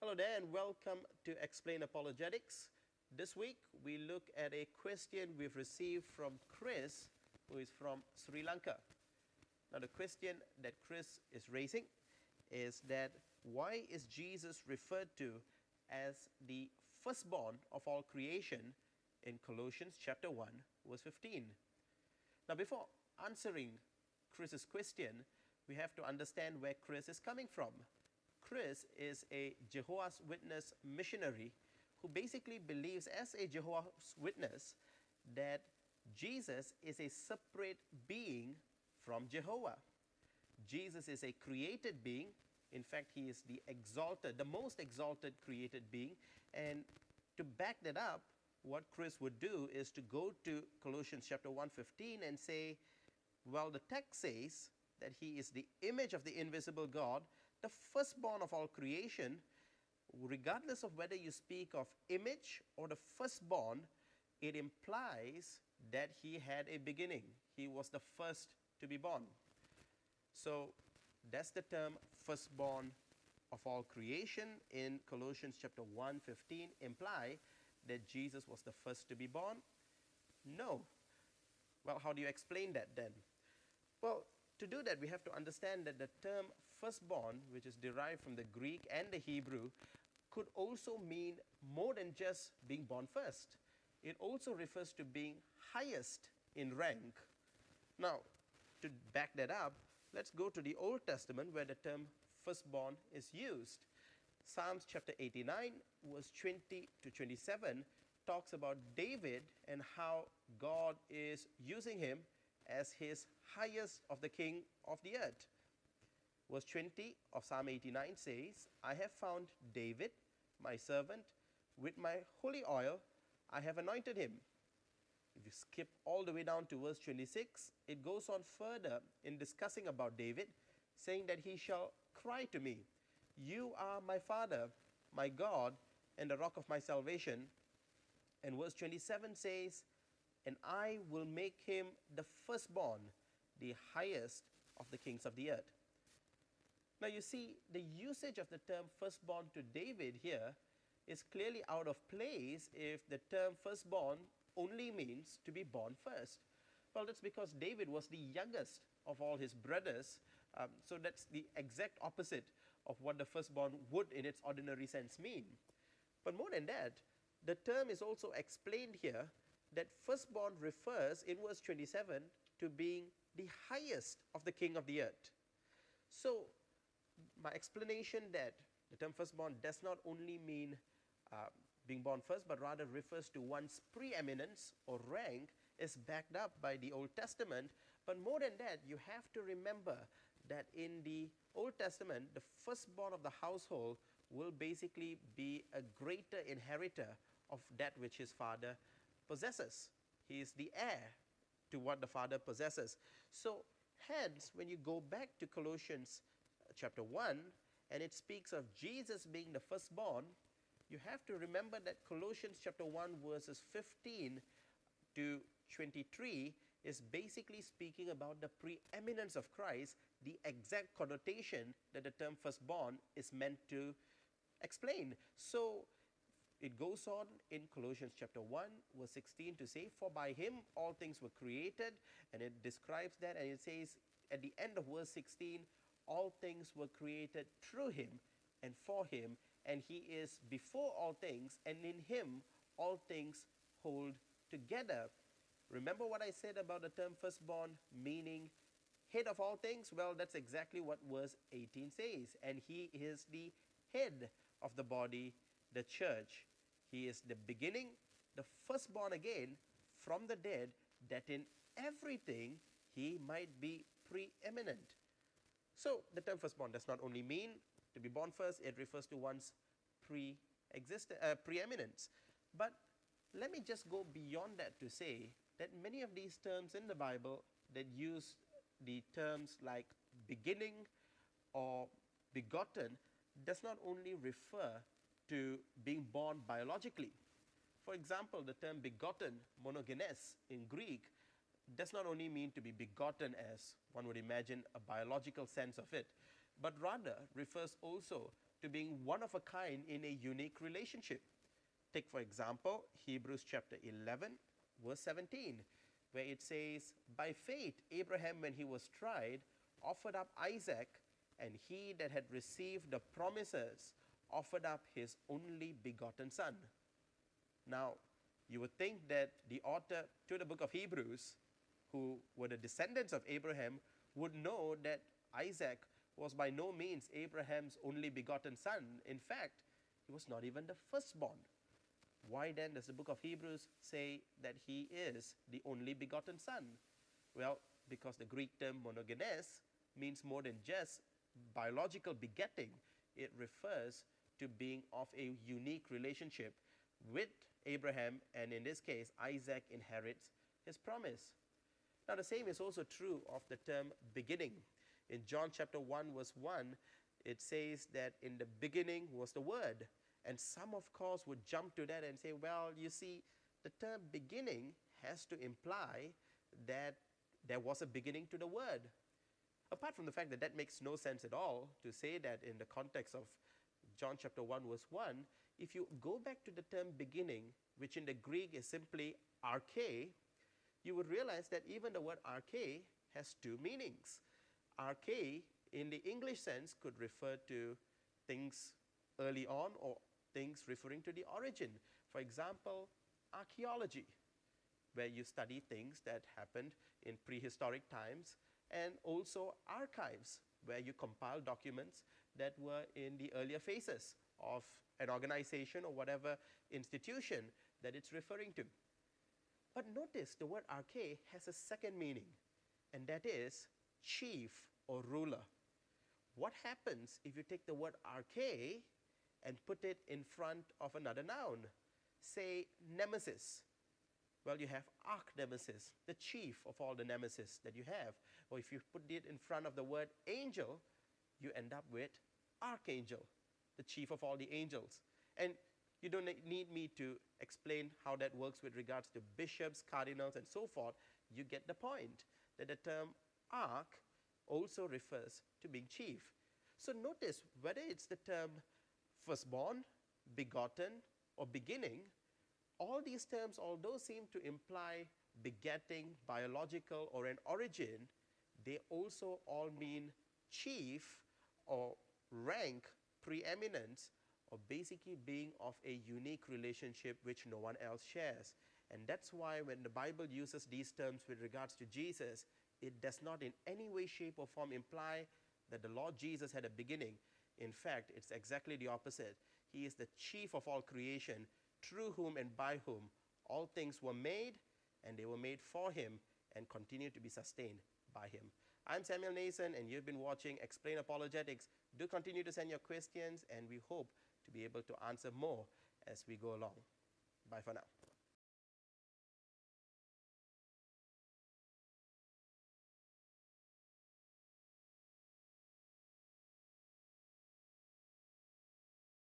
Hello there and welcome to Explain Apologetics. This week we look at a question we've received from Chris, who is from Sri Lanka. Now the question that Chris is raising is that why is Jesus referred to as the firstborn of all creation in Colossians chapter 1 verse 15? Now before answering Chris's question, we have to understand where Chris is coming from. Chris is a Jehovah's Witness missionary who basically believes as a Jehovah's Witness that Jesus is a separate being from Jehovah. Jesus is a created being. In fact, he is the exalted, the most exalted created being. And to back that up, what Chris would do is to go to Colossians chapter 1:15 and say, well, the text says that he is the image of the invisible God, the firstborn of all creation. Regardless of whether you speak of image or the firstborn, it implies that he had a beginning. He was the first to be born. So that's the term firstborn of all creation in Colossians chapter 1:15 imply that Jesus was the first to be born? No. Well, how do you explain that then? Well, to do that, we have to understand that the term firstborn, which is derived from the Greek and the Hebrew, could also mean more than just being born first. It also refers to being highest in rank. Now, to back that up, let's go to the Old Testament where the term firstborn is used. Psalms chapter 89, verse 20 to 27 talks about David and how God is using him as his highest of the king of the earth. Verse 20 of Psalm 89 says, I have found David, my servant, with my holy oil, I have anointed him. If you skip all the way down to verse 26, it goes on further in discussing about David, saying that he shall cry to me, you are my father, my God, and the rock of my salvation. And verse 27 says, and I will make him the firstborn, the highest of the kings of the earth. Now you see, the usage of the term firstborn to David here is clearly out of place if the term firstborn only means to be born first. Well, that's because David was the youngest of all his brothers, so that's the exact opposite of what the firstborn would in its ordinary sense mean. But more than that, the term is also explained here that firstborn refers in verse 27 to being the highest of the king of the earth. So my explanation that the term firstborn does not only mean being born first, but rather refers to one's preeminence or rank is backed up by the Old Testament. But more than that, you have to remember that in the Old Testament, the firstborn of the household will basically be a greater inheritor of that which his father possesses. He is the heir to what the father possesses. So hence, when you go back to Colossians chapter 1, and it speaks of Jesus being the firstborn, you have to remember that Colossians chapter 1 verses 15 to 23 is basically speaking about the preeminence of Christ, the exact connotation that the term firstborn is meant to explain. So it goes on in Colossians chapter 1 verse 16 to say, for by him all things were created, and it describes that, and it says at the end of verse 16, all things were created through him and for him, and he is before all things, and in him all things hold together. Remember what I said about the term firstborn meaning head of all things? Well, that's exactly what verse 18 says. And he is the head of the body, the church. He is the beginning, the firstborn again from the dead, that in everything he might be preeminent. So the term firstborn does not only mean to be born first, it refers to one's preeminence. But let me just go beyond that to say that many of these terms in the Bible that use the terms like beginning or begotten does not only refer to being born biologically. For example, the term begotten, monogenes in Greek, does not only mean to be begotten as one would imagine a biological sense of it, but rather refers also to being one of a kind in a unique relationship. Take, for example, Hebrews chapter 11, verse 17, where it says, "By faith, Abraham, when he was tried, offered up Isaac, and he that had received the promises offered up his only begotten son." Now, you would think that the author to the book of Hebrews, who were the descendants of Abraham, would know that Isaac was by no means Abraham's only begotten son. In fact, he was not even the firstborn. Why then does the book of Hebrews say that he is the only begotten son? Well, because the Greek term monogenes means more than just biological begetting. It refers to being of a unique relationship with Abraham, and in this case, Isaac inherits his promise. Now, the same is also true of the term beginning. In John chapter 1, verse 1, it says that in the beginning was the Word. And some, of course, would jump to that and say, well, you see, the term beginning has to imply that there was a beginning to the Word. Apart from the fact that that makes no sense at all to say that in the context of John chapter 1, verse 1, if you go back to the term beginning, which in the Greek is simply arche, you would realize that even the word arche has two meanings. Arche, in the English sense, could refer to things early on or things referring to the origin. For example, archaeology, where you study things that happened in prehistoric times, and also archives, where you compile documents that were in the earlier phases of an organization or whatever institution that it's referring to. But notice the word arche has a second meaning, and that is chief or ruler. What happens if you take the word arche and put it in front of another noun? Say nemesis. Well, you have arch-nemesis, the chief of all the nemesis that you have. Or if you put it in front of the word angel, you end up with archangel, the chief of all the angels. And you don't need me to explain how that works with regards to bishops, cardinals, and so forth. You get the point that the term arch also refers to being chief. So notice, whether it's the term firstborn, begotten, or beginning, all these terms, although seem to imply begetting, biological, or an origin, they also all mean chief or rank, preeminence, or basically being of a unique relationship which no one else shares. And that's why when the Bible uses these terms with regards to Jesus, it does not in any way, shape, or form imply that the Lord Jesus had a beginning. In fact, it's exactly the opposite. He is the chief of all creation, through whom and by whom all things were made, and they were made for him and continue to be sustained by him. I'm Samuel Nesan, and you've been watching Explain Apologetics. Do continue to send your questions, and we hope to be able to answer more as we go along. Bye for now.